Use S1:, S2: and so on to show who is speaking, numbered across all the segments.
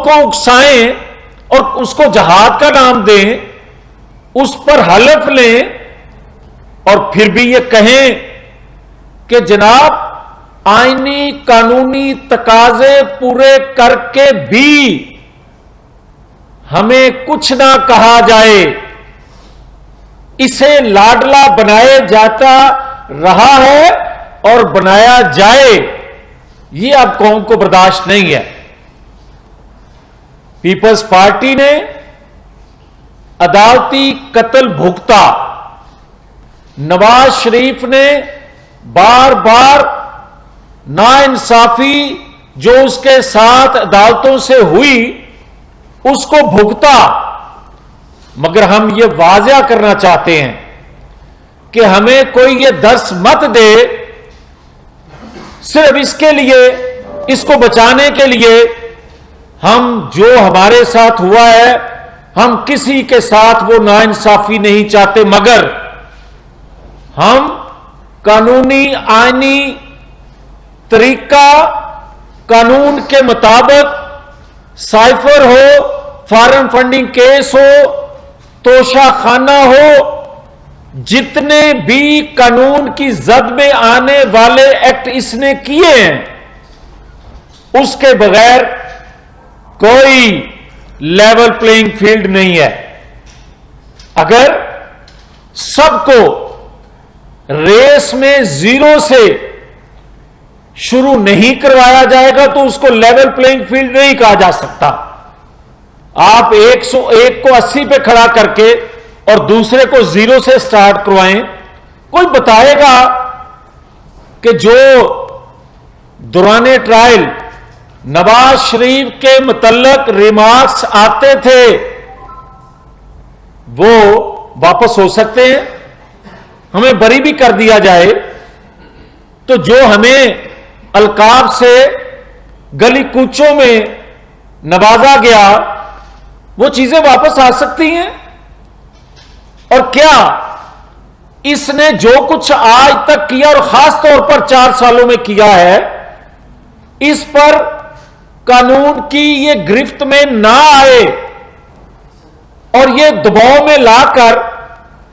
S1: کو اکسائیں اور اس کو جہاد کا نام دیں، اس پر حلف لیں اور پھر بھی یہ کہیں کہ جناب آئینی قانونی تقاضے پورے کر کے بھی ہمیں کچھ نہ کہا جائے، اسے لاڈلا بنایا جاتا رہا ہے اور بنایا جائے، یہ اب قوم کو برداشت نہیں ہے۔ پیپلز پارٹی نے عدالتی قتل بھگتا، نواز شریف نے بار بار ناانصافی جو اس کے ساتھ عدالتوں سے ہوئی اس کو بھگتا، مگر ہم یہ واضح کرنا چاہتے ہیں کہ ہمیں کوئی یہ درس مت دے صرف اس کے لیے، اس کو بچانے کے لیے ہم جو ہمارے ساتھ ہوا ہے ہم کسی کے ساتھ وہ ناانصافی نہیں چاہتے، مگر ہم قانونی آئینی طریقہ قانون کے مطابق سائفر ہو، فارم فنڈنگ کیس ہو، توشہ خانہ ہو، جتنے بھی قانون کی زد میں آنے والے ایکٹ اس نے کیے ہیں اس کے بغیر کوئی لیول پلینگ فیلڈ نہیں ہے۔ اگر سب کو ریس میں زیرو سے شروع نہیں کروایا جائے گا تو اس کو لیول پلینگ فیلڈ نہیں کہا جا سکتا۔ آپ 101 کو 80 پہ کھڑا کر کے اور دوسرے کو زیرو سے سٹارٹ کروائیں، کوئی بتائے گا کہ جو دوران ٹرائل نواز شریف کے متعلق ریمارکس آتے تھے وہ واپس ہو سکتے ہیں، ہمیں بری بھی کر دیا جائے تو جو ہمیں القاب سے گلی کوچوں میں نوازا گیا وہ چیزیں واپس آ سکتی ہیں۔ اور کیا اس نے جو کچھ آج تک کیا اور خاص طور پر 4 سالوں میں کیا ہے اس پر قانون کی یہ گرفت میں نہ آئے اور یہ دباؤ میں لا کر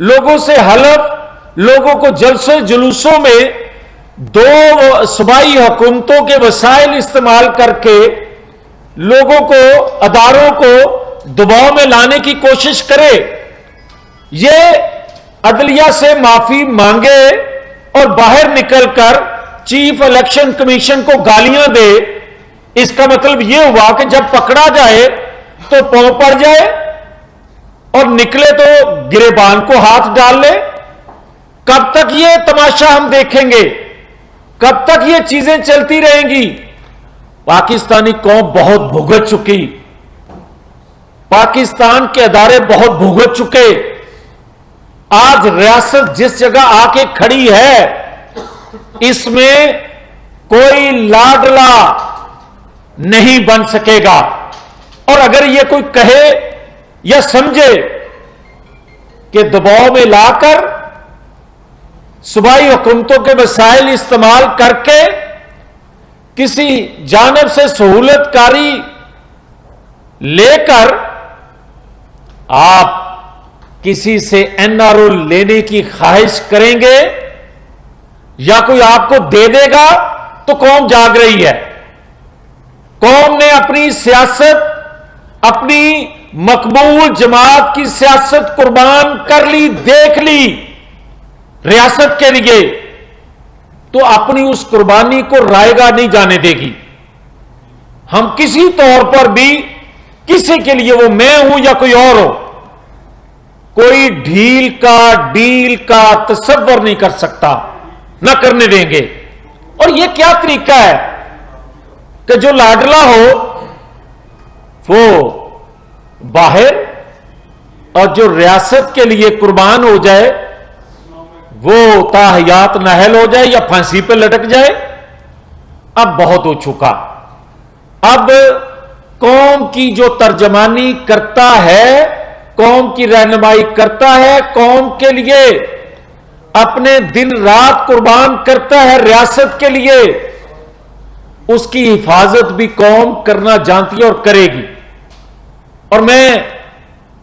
S1: لوگوں سے حلف، لوگوں کو جلسے جلوسوں میں 2 صوبائی حکومتوں کے وسائل استعمال کر کے لوگوں کو، اداروں کو دباؤ میں لانے کی کوشش کرے، یہ عدلیہ سے معافی مانگے اور باہر نکل کر چیف الیکشن کمیشن کو گالیاں دے، اس کا مطلب یہ ہوا کہ جب پکڑا جائے تو پاؤں پڑ جائے اور نکلے تو گریبان کو ہاتھ ڈال لے۔ کب تک یہ تماشا ہم دیکھیں گے؟ کب تک یہ چیزیں چلتی رہیں گی؟ پاکستانی قوم بہت بھگت چکی، پاکستان کے ادارے بہت بھگت چکے۔ آج ریاست جس جگہ آ کے کھڑی ہے اس میں کوئی لاڈلا نہیں بن سکے گا، اور اگر یہ کوئی کہے یا سمجھے کہ دباؤ میں لا کر صوبائی حکومتوں کے وسائل استعمال کر کے کسی جانب سے سہولت کاری لے کر آپ کسی سے این آر او لینے کی خواہش کریں گے یا کوئی آپ کو دے دے گا تو قوم جاگ رہی ہے۔ قوم نے اپنی سیاست، اپنی مقبول جماعت کی سیاست قربان کر لی، دیکھ لی ریاست کے لیے، تو اپنی اس قربانی کو رائیگاں نہیں جانے دے گی۔ ہم کسی طور پر بھی کسی کے لیے، وہ میں ہوں یا کوئی اور ہو، کوئی ڈیل کا تصور نہیں کر سکتا، نہ کرنے دیں گے۔ اور یہ کیا طریقہ ہے کہ جو لاڈلا ہو وہ باہر اور جو ریاست کے لیے قربان ہو جائے وہ تاحیات نااہل ہو جائے یا پھانسی پہ لٹک جائے؟ اب بہت ہو چکا۔ اب قوم کی جو ترجمانی کرتا ہے، قوم کی رہنمائی کرتا ہے، قوم کے لیے اپنے دن رات قربان کرتا ہے ریاست کے لیے، اس کی حفاظت بھی قوم کرنا جانتی ہے اور کرے گی۔ اور میں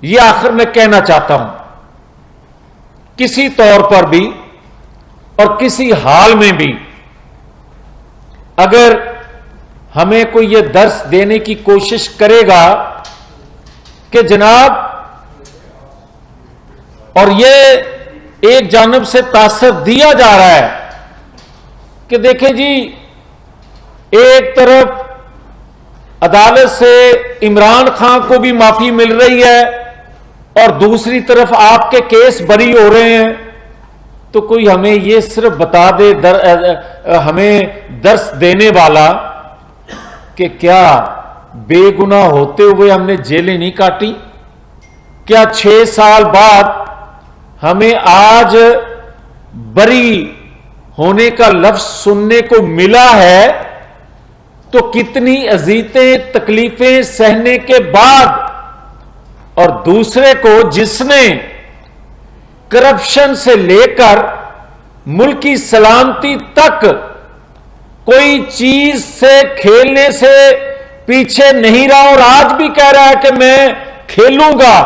S1: یہ آخر میں کہنا چاہتا ہوں، کسی طور پر بھی اور کسی حال میں بھی اگر ہمیں کوئی یہ درس دینے کی کوشش کرے گا کہ جناب، اور یہ ایک جانب سے تاثر دیا جا رہا ہے کہ دیکھیں جی، ایک طرف عدالت سے عمران خان کو بھی معافی مل رہی ہے اور دوسری طرف آپ کے کیس بری ہو رہے ہیں، تو کوئی ہمیں یہ صرف بتا دے ہمیں درس دینے والا کہ کیا بے گناہ ہوتے ہوئے ہم نے جیلیں نہیں کاٹی؟ کیا 6 سال بعد ہمیں آج بری ہونے کا لفظ سننے کو ملا ہے تو کتنی اذیتیں تکلیفیں سہنے کے بعد، اور دوسرے کو جس نے کرپشن سے لے کر ملکی سلامتی تک کوئی چیز سے کھیلنے سے پیچھے نہیں رہا اور آج بھی کہہ رہا ہے کہ میں کھیلوں گا،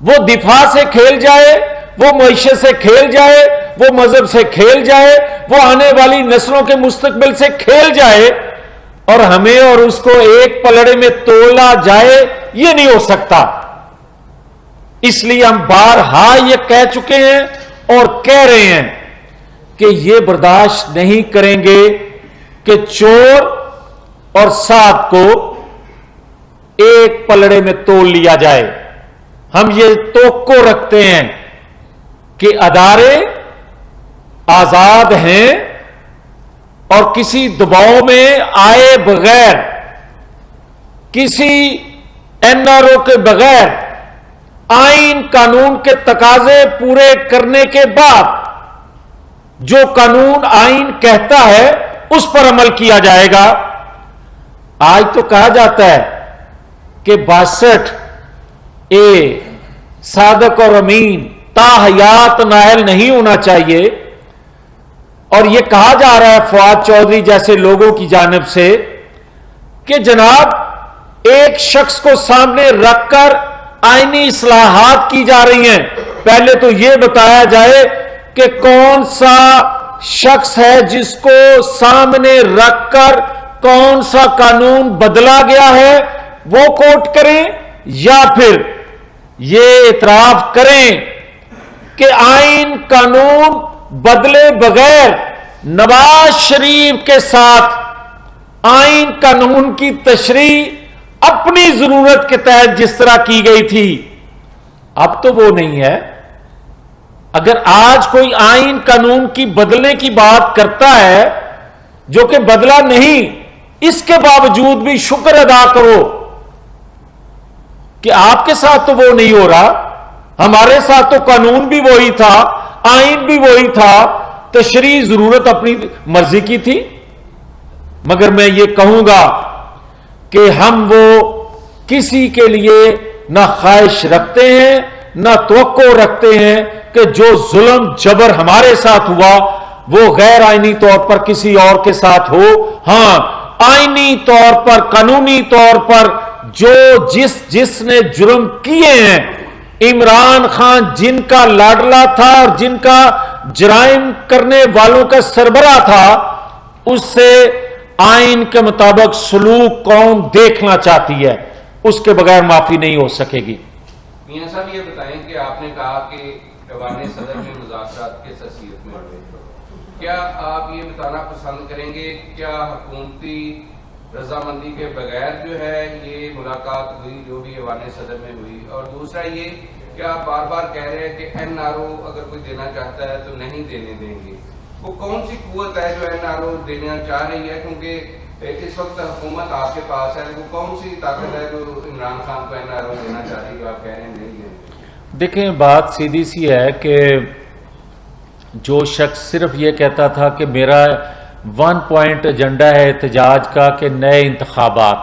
S1: وہ دفاع سے کھیل جائے، وہ معیشت سے کھیل جائے، وہ مذہب سے کھیل جائے، وہ آنے والی نسلوں کے مستقبل سے کھیل جائے، اور ہمیں اور اس کو ایک پلڑے میں تولا جائے، یہ نہیں ہو سکتا۔ اس لیے ہم بارہا یہ کہہ چکے ہیں اور کہہ رہے ہیں کہ یہ برداشت نہیں کریں گے کہ چور اور ساتھ کو ایک پلڑے میں تول لیا جائے۔ ہم یہ توقع رکھتے ہیں کہ ادارے آزاد ہیں اور کسی دباؤ میں آئے بغیر، کسی این آر او کے بغیر، آئین قانون کے تقاضے پورے کرنے کے بعد جو قانون آئین کہتا ہے اس پر عمل کیا جائے گا۔ آج تو کہا جاتا ہے کہ 62 صادق اور امین تا حیات نااہل نہیں ہونا چاہیے، اور یہ کہا جا رہا ہے فواد چودھری جیسے لوگوں کی جانب سے کہ جناب ایک شخص کو سامنے رکھ کر آئینی اصلاحات کی جا رہی ہیں۔ پہلے تو یہ بتایا جائے کہ کون سا شخص ہے جس کو سامنے رکھ کر کون سا قانون بدلا گیا ہے، وہ کوٹ کریں، یا پھر یہ اعتراف کریں کہ آئین قانون بدلے بغیر نواز شریف کے ساتھ آئین قانون کی تشریح اپنی ضرورت کے تحت جس طرح کی گئی تھی، اب تو وہ نہیں ہے۔ اگر آج کوئی آئین قانون کی بدلنے کی بات کرتا ہے جو کہ بدلا نہیں، اس کے باوجود بھی شکر ادا کرو کہ آپ کے ساتھ تو وہ نہیں ہو رہا، ہمارے ساتھ تو قانون بھی وہی تھا، آئین بھی وہی تھا، تشریح ضرورت اپنی مرضی کی تھی۔ مگر میں یہ کہوں گا کہ ہم وہ کسی کے لیے نہ خواہش رکھتے ہیں نہ توقع رکھتے ہیں کہ جو ظلم جبر ہمارے ساتھ ہوا وہ غیر آئینی طور پر کسی اور کے ساتھ ہو۔ ہاں، آئینی طور پر، قانونی طور پر جو جس نے جرم کیے ہیں، عمران خان جن کا لاڈلا تھا اور جن کا جرائم کرنے والوں کا سربراہ تھا، اس سے آئین کے مطابق سلوک قوم دیکھنا چاہتی ہے، اس کے بغیر معافی نہیں ہو سکے گی۔
S2: میاں صاحب یہ بتائیں کہ آپ نے کہا کہ ایوان صدر میں مذاکرات کس حیثیت میں ہوئے، کیا آپ یہ بتانا پسند کریں گے کیا حکومتی رضامندی کے بغیر جو ہے یہ ملاقات ہوئی جو بھی ایوان صدر میں ہوئی؟ اور دوسرا یہ کہ آپ بار بار کہہ رہے ہیں کہ این آر او اگر کوئی دینا چاہتا ہے تو نہیں دینے دیں گے، وہ کون سی قوت ہے جو این آر او دینا چاہ رہی ہے؟ کیونکہ اس وقت حکومت آپ کے پاس ہے، وہ کون سی طاقت ہے جو عمران خان کو این آر او دینا چاہ رہی ہے؟ آپ کہہ رہے ہیں نہیں دیں گے۔
S1: دیکھیں، بات سیدھی سی ہے کہ جو شخص صرف یہ کہتا تھا کہ میرا 1 پوائنٹ ایجنڈا ہے احتجاج کا کہ نئے انتخابات،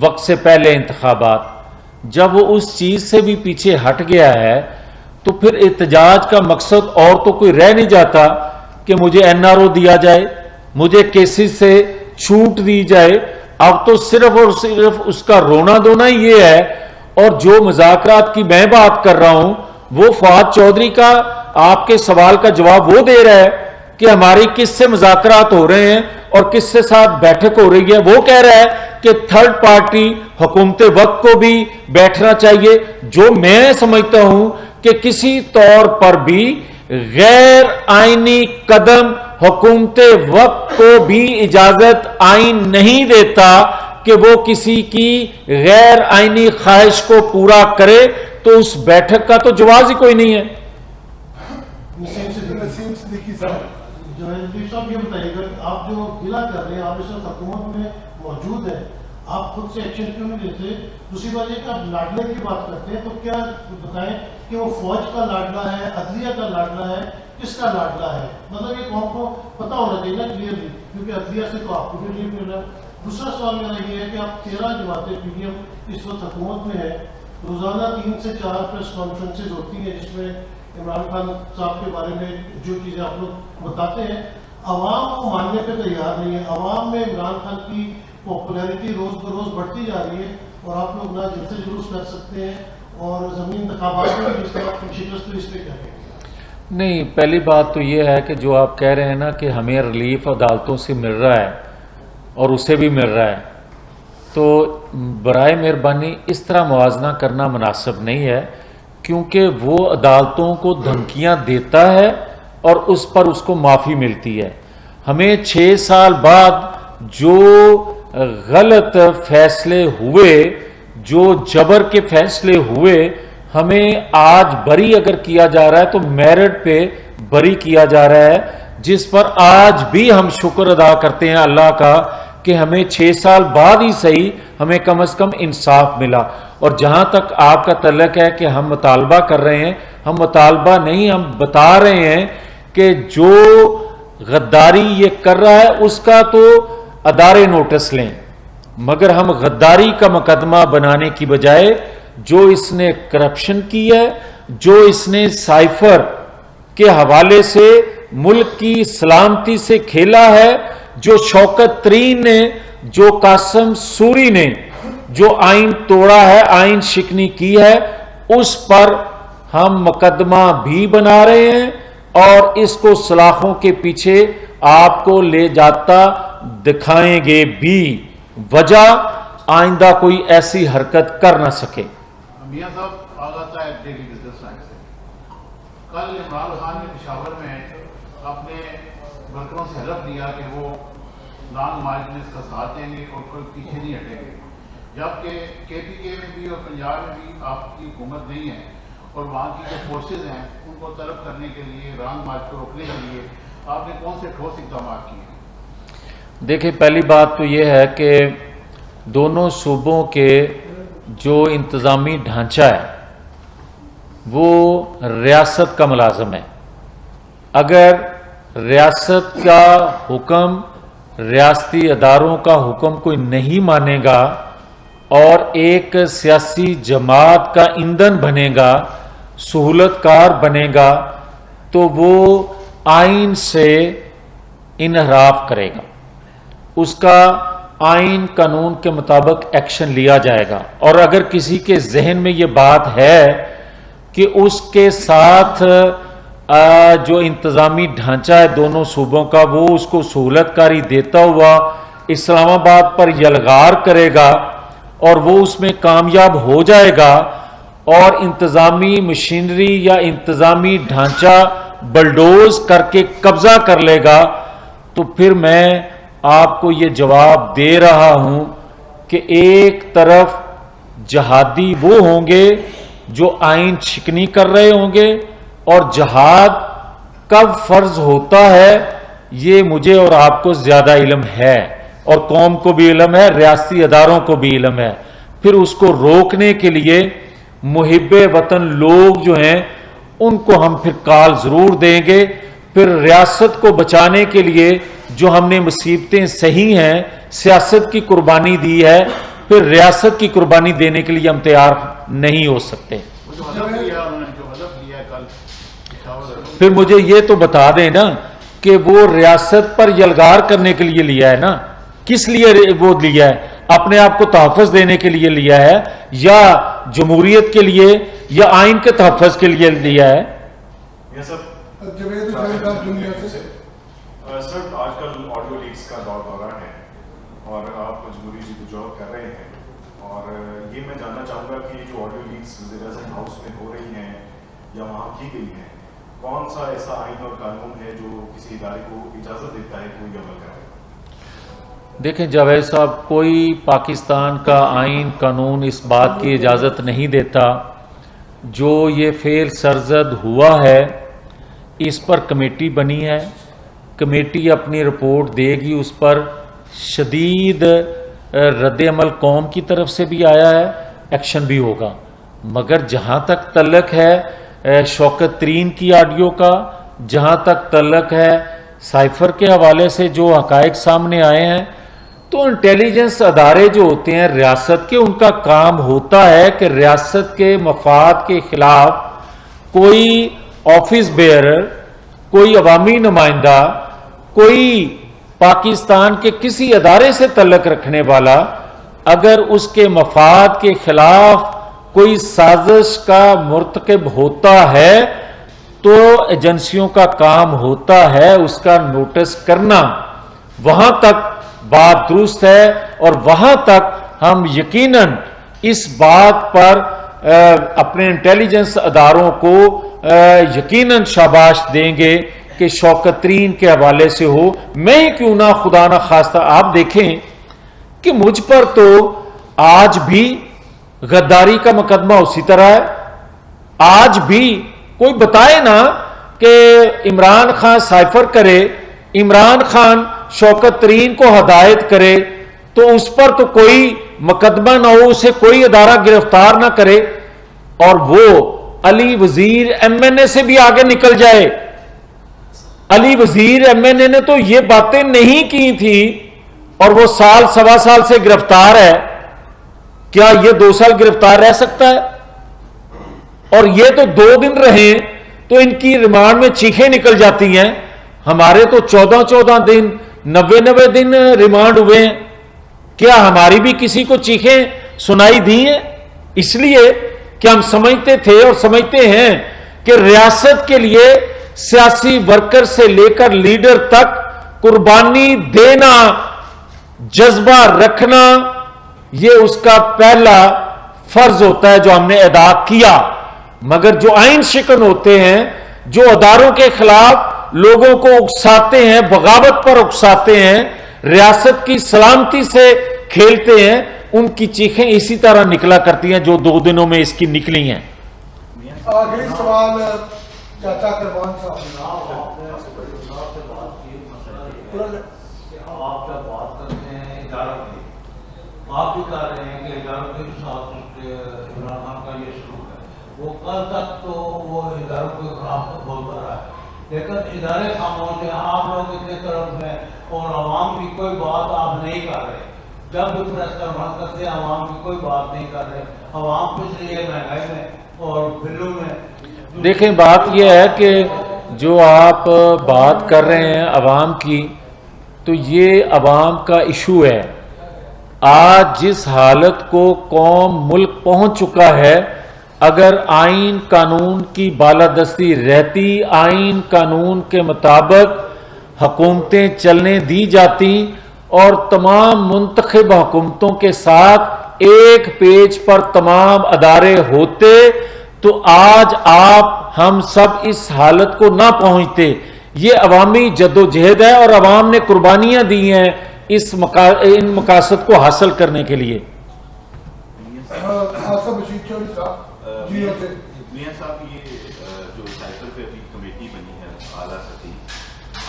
S1: وقت سے پہلے انتخابات، جب وہ اس چیز سے بھی پیچھے ہٹ گیا ہے تو پھر احتجاج کا مقصد اور تو کوئی رہ نہیں جاتا کہ مجھے این آر او دیا جائے، مجھے کیسز سے چھوٹ دی جائے۔ اب تو صرف اور صرف اس کا رونا دھونا یہ ہے، اور جو مذاکرات کی میں بات کر رہا ہوں وہ فواد چودھری کا آپ کے سوال کا جواب وہ دے رہا ہے کہ ہماری کس سے مذاکرات ہو رہے ہیں اور کس سے ساتھ بیٹھک ہو رہی ہے. وہ کہہ رہا ہے کہ تھرڈ پارٹی حکومت وقت کو بھی بیٹھنا چاہیے. جو میں سمجھتا ہوں کہ کسی طور پر بھی غیر آئینی قدم حکومت وقت کو بھی اجازت آئین نہیں دیتا کہ وہ کسی کی غیر آئینی خواہش کو پورا کرے، تو اس بیٹھک کا تو جواز ہی کوئی نہیں ہے.
S3: صاحب یہ بتائیے گا، آپ جو گلا کر رہے ہیں، آپ اس وقت حکومت میں موجود ہیں، آپ خود سے ایکشن کیوں نہیں لیتے؟ دوسری بات یہ کہ آپ لاڈلے کی بات کرتے ہیں، تو کیا بتائیں کہ وہ فوج کا لاڈلا ہے، عدلیہ کا لاڈلا ہے، کس کا لاڈلا ہے؟ مطلب یہ قوم کو پتہ ہونا چاہیے نا کلیئرلی، کیونکہ عدلیہ سے تو آپ کو بھی ریلیف مل رہا ہے. دوسرا سوال میرا یہ ہے کہ آپ 13 جماعتیں پی ڈی ایم اس وقت حکومت میں ہے، روزانہ 3 سے 4 پریس کانفرنسز ہوتی ہیں جس میں عمران خان صاحب کے بارے میں جو چیزیں آپ لوگ بتاتے ہیں، عوام کو ماننے پہ تیار نہیں ہے. عوام میں عمران خان کی پاپولیرٹی روز بروز بڑھتی جا رہی ہے، اور آپ لوگ نہ جلسے جلوس کر سکتے ہیں اور زمین انتخابات میں بھی اس طرح کی شکست. تو اس پہ کیا کہیں گے؟
S1: نہیں، پہلی بات تو یہ ہے کہ جو آپ کہہ رہے ہیں نا کہ ہمیں ریلیف عدالتوں سے مل رہا ہے اور اسے بھی مل رہا ہے، تو برائے مہربانی اس طرح موازنہ کرنا مناسب نہیں ہے، کیونکہ وہ عدالتوں کو دھمکیاں دیتا ہے اور اس پر اس کو معافی ملتی ہے. ہمیں 6 سال بعد جو غلط فیصلے ہوئے، جو جبر کے فیصلے ہوئے، ہمیں آج بری اگر کیا جا رہا ہے تو میرٹ پہ بری کیا جا رہا ہے، جس پر آج بھی ہم شکر ادا کرتے ہیں اللہ کا کہ ہمیں 6 سال بعد ہی صحیح ہمیں کم از کم انصاف ملا. اور جہاں تک آپ کا تعلق ہے کہ ہم مطالبہ کر رہے ہیں، ہم مطالبہ نہیں، ہم بتا رہے ہیں کہ جو غداری یہ کر رہا ہے اس کا تو ادارے نوٹس لیں، مگر ہم غداری کا مقدمہ بنانے کی بجائے جو اس نے کرپشن کی ہے، جو اس نے سائفر کے حوالے سے ملک کی سلامتی سے کھیلا ہے، جو شوکت ترین نے، جو قاسم سوری نے جو آئین توڑا ہے، آئین شکنی کی ہے، اس پر ہم مقدمہ بھی بنا رہے ہیں اور اس کو سلاخوں کے پیچھے آپ کو لے جاتا دکھائیں گے بھی، وجہ آئندہ کوئی ایسی حرکت کر نہ سکے.
S4: میاں صاحب آگاتا ہے ڈیلی بزنس لائن سے. کل عمران خان نے پشاور میں اپنے ورکروں سے حلف دیا کہ وہ نان مارجنس کا ساتھ دیں گے اور کوئی پیچھے نہیں ہٹیں گے، جبکہ کے پی کے میں بھی اور پنجاب میں بھی آپ کی حکومت نہیں ہے، اور وہاں کی جو فورسز ہیں ان کو طلب کرنے کے لیے، رانگ مارچ کو روکنے کے لیے آپ نے کون سے ٹھوس اقدامات کیے ہیں؟
S1: دیکھیں، پہلی بات تو یہ ہے کہ دونوں صوبوں کے جو انتظامی ڈھانچہ ہے وہ ریاست کا ملازم ہے. اگر ریاست کا حکم، ریاستی اداروں کا حکم کوئی نہیں مانے گا اور ایک سیاسی جماعت کا ایندھن بنے گا، سہولت کار بنے گا، تو وہ آئین سے انحراف کرے گا. اس کا آئین قانون کے مطابق ایکشن لیا جائے گا. اور اگر کسی کے ذہن میں یہ بات ہے کہ اس کے ساتھ جو انتظامی ڈھانچہ ہے دونوں صوبوں کا وہ اس کو سہولت کاری دیتا ہوا اسلام آباد پر یلغار کرے گا اور وہ اس میں کامیاب ہو جائے گا اور انتظامی مشینری یا انتظامی ڈھانچہ بلڈوز کر کے قبضہ کر لے گا، تو پھر میں آپ کو یہ جواب دے رہا ہوں کہ ایک طرف جہادی وہ ہوں گے جو آئین شکنی کر رہے ہوں گے، اور جہاد کب فرض ہوتا ہے یہ مجھے اور آپ کو زیادہ علم ہے، اور قوم کو بھی علم ہے، ریاستی اداروں کو بھی علم ہے. پھر اس کو روکنے کے لیے محب وطن لوگ جو ہیں ان کو ہم پھر کال ضرور دیں گے. پھر ریاست کو بچانے کے لیے جو ہم نے مصیبتیں صحیح ہیں، سیاست کی قربانی دی ہے، پھر ریاست کی قربانی دینے کے لیے ہم تیار نہیں ہو سکتے. پھر مجھے یہ تو بتا دیں نا کہ وہ ریاست پر یلغار کرنے کے لیے لیا ہے نا، کس لیے وہ لیا ہے؟ اپنے آپ کو تحفظ دینے کے لیے لیا ہے یا جمہوریت کے لیے یا آئین کے تحفظ کے لیے لیا ہے؟
S5: سر آج کل آڈیو لیکس کا دور دورہ ہے اور آپ جمہوری جدوجہد کر رہے ہیں، اور یہ میں جاننا چاہوں گا کہ جو آڈیو لیکس وزیر اعظم ہاؤس میں ہو رہی ہیں یا وہاں کی گئی ہیں، کون سا ایسا آئین اور قانون ہے جو کسی ادارے کو اجازت دیتا ہے کوئی عمل کرے؟
S1: دیکھیں جاوید صاحب، کوئی پاکستان کا آئین قانون اس بات کی اجازت نہیں دیتا. جو یہ فعل سرزد ہوا ہے اس پر کمیٹی بنی ہے، کمیٹی اپنی رپورٹ دے گی، اس پر شدید رد عمل قوم کی طرف سے بھی آیا ہے، ایکشن بھی ہوگا. مگر جہاں تک تعلق ہے شوکت ترین کی آڈیو کا، جہاں تک تعلق ہے سائفر کے حوالے سے جو حقائق سامنے آئے ہیں، تو انٹیلیجنس ادارے جو ہوتے ہیں ریاست کے، ان کا کام ہوتا ہے کہ ریاست کے مفاد کے خلاف کوئی آفس بیئرر، کوئی عوامی نمائندہ، کوئی پاکستان کے کسی ادارے سے تعلق رکھنے والا اگر اس کے مفاد کے خلاف کوئی سازش کا مرتکب ہوتا ہے تو ایجنسیوں کا کام ہوتا ہے اس کا نوٹس کرنا. وہاں تک بات درست ہے اور وہاں تک ہم یقیناً اس بات پر اپنے انٹیلیجنس اداروں کو یقیناً شاباش دیں گے کہ شوکت ترین کے حوالے سے ہو. میں ہی کیوں نہ خدا نہ خواستہ، آپ دیکھیں کہ مجھ پر تو آج بھی غداری کا مقدمہ اسی طرح ہے. آج بھی کوئی بتائے نا کہ عمران خان سائفر کرے، عمران خان شوکت ترین کو ہدایت کرے تو اس پر تو کوئی مقدمہ نہ ہو، اسے کوئی ادارہ گرفتار نہ کرے، اور وہ علی وزیر ایم این اے سے بھی آگے نکل جائے. علی وزیر ایم این اے نے تو یہ باتیں نہیں کی تھی اور وہ سال سوا سال سے گرفتار ہے. کیا یہ 2 سال گرفتار رہ سکتا ہے؟ اور یہ تو 2 دن رہے تو ان کی ریمانڈ میں چیخیں نکل جاتی ہیں. ہمارے تو 14 دن 90 دن ریمانڈ ہوئے ہیں. کیا ہماری بھی کسی کو چیخیں سنائی دی ہیں؟ اس لیے کہ ہم سمجھتے تھے اور سمجھتے ہیں کہ ریاست کے لیے سیاسی ورکر سے لے کر لیڈر تک قربانی دینا، جذبہ رکھنا، یہ اس کا پہلا فرض ہوتا ہے جو ہم نے ادا کیا. مگر جو آئین شکن ہوتے ہیں، جو اداروں کے خلاف لوگوں کو اکساتے ہیں، بغاوت پر اکساتے ہیں، ریاست کی سلامتی سے کھیلتے ہیں، ان کی چیخیں اسی طرح نکلا کرتی ہیں جو 2 دنوں میں اس کی نکلی ہیں.
S6: آخری سوال چاچا کربان صاحب،
S7: آپ جب بات کرتے ہیں اداروں کی، آپ بھی کہہ رہے ہیں کہ اداروں کے ساتھ عمران خان کا یہ سلوک ہے. وہ کل تک تو وہ اداروں کے خلاف بولتا رہا ہے، لیکن ادارے خاموش ہیں، آپ لوگ اتنے طرف ہیں اور عوام کی کوئی بات آپ نہیں کر رہے. جب بھی پریس کانفرنس کرتے ہیں عوام کی کوئی بات نہیں کر رہے. عوام کچھ نہیں ہے مہنگائی میں اور بلوں میں.
S1: دیکھیں بات یہ ہے کہ جو آپ بات کر رہے ہیں عوام کی، تو یہ عوام کا ایشو ہے. آج جس حالت کو قوم ملک پہنچ چکا ہے، اگر آئین قانون کی بالادستی رہتی، آئین قانون کے مطابق حکومتیں چلنے دی جاتی اور تمام منتخب حکومتوں کے ساتھ ایک پیج پر تمام ادارے ہوتے، تو آج آپ ہم سب اس حالت کو نہ پہنچتے. یہ عوامی جدوجہد ہے اور عوام نے قربانیاں دی ہیں ان مقاصد کو حاصل کرنے کے لیے.
S5: میاں صاحب، یہ جو سائیکل پہ ابھی کمیٹی بنی ہے اعلیٰ سطحی،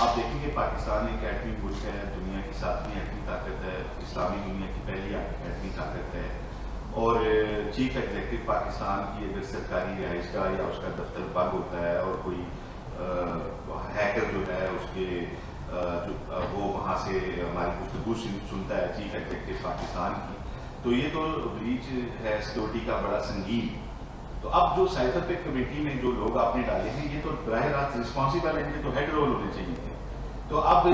S5: آپ دیکھیں گے پاکستان ایک ایٹمی ملک ہے، دنیا کی 7ویں ایٹمی طاقت ہے، اسلامی دنیا کی پہلی ایٹمی طاقت ہے، اور چیف ایگزیکٹو پاکستان کی اگر سرکاری رہائش گاہ یا اس کا دفتر بند ہوتا ہے اور کوئی ہیکر جو ہے اس کے وہ وہاں سے ہماری گفتگو سنتا ہے چیف ایگزیکٹو پاکستان کی، تو یہ تو بریچ ہے سیکورٹی کا بڑا سنگین. تو اب جو سائیکل پہ کمیٹی میں جو لوگ آپ نے ڈالے ہیں، یہ تو براہ راست رسپانسبل ہیں، یہ تو ہیڈ رول ہونے چاہیے تھے. تو اب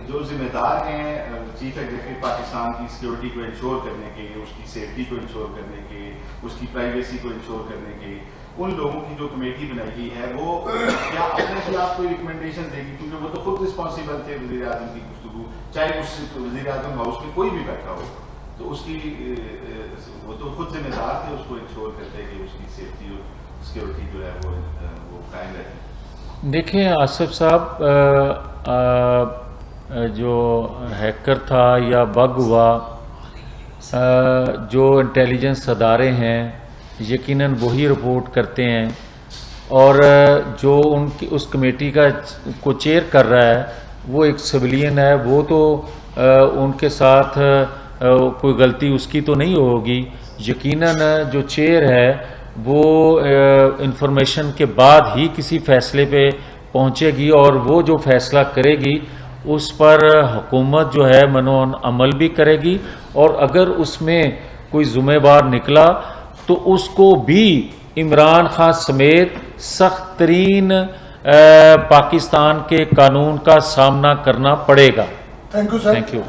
S5: جو ذمہ دار ہیں چیف ایگزیکٹو پاکستان کی سیکورٹی کو انشور کرنے کے، اس کی سیفٹی کو انشور کرنے کے، اس کی پرائیویسی کو انشور کرنے کے، ان لوگوں کی جو کمیٹی بنائی گئی ہے وہ کیا اپنے خلاف کوئی ریکمنڈیشن دے گی؟ کیونکہ وہ تو خود رسپانسیبل تھے وزیر اعظم کی گفتگو، چاہے اس وزیر اعظم ہاؤس میں کوئی بھی بیٹھا ہو، تو اس کی وہ تو خود ذمہ دار تھے، اس کو انشور کرتے کہ اس کی سیفٹی اور سیکورٹی جو ہے وہ قائم رہے۔
S1: دیکھیں آصف صاحب، جو ہیکر تھا یا بگ ہوا، جو انٹیلیجنس ادارے ہیں یقیناً وہی رپورٹ کرتے ہیں، اور جو ان کی اس کمیٹی کو چیئر کر رہا ہے وہ ایک سویلین ہے، وہ تو ان کے ساتھ کوئی غلطی اس کی تو نہیں ہوگی۔ یقیناً جو چیئر ہے وہ انفارمیشن کے بعد ہی کسی فیصلے پہ پہنچے گی، اور وہ جو فیصلہ کرے گی اس پر حکومت جو ہے منو عمل بھی کرے گی، اور اگر اس میں کوئی ذمہ دار نکلا تو اس کو بھی عمران خان سمیت سخت ترین پاکستان کے قانون کا سامنا کرنا پڑے گا۔
S6: Thank you sir.
S1: Thank you.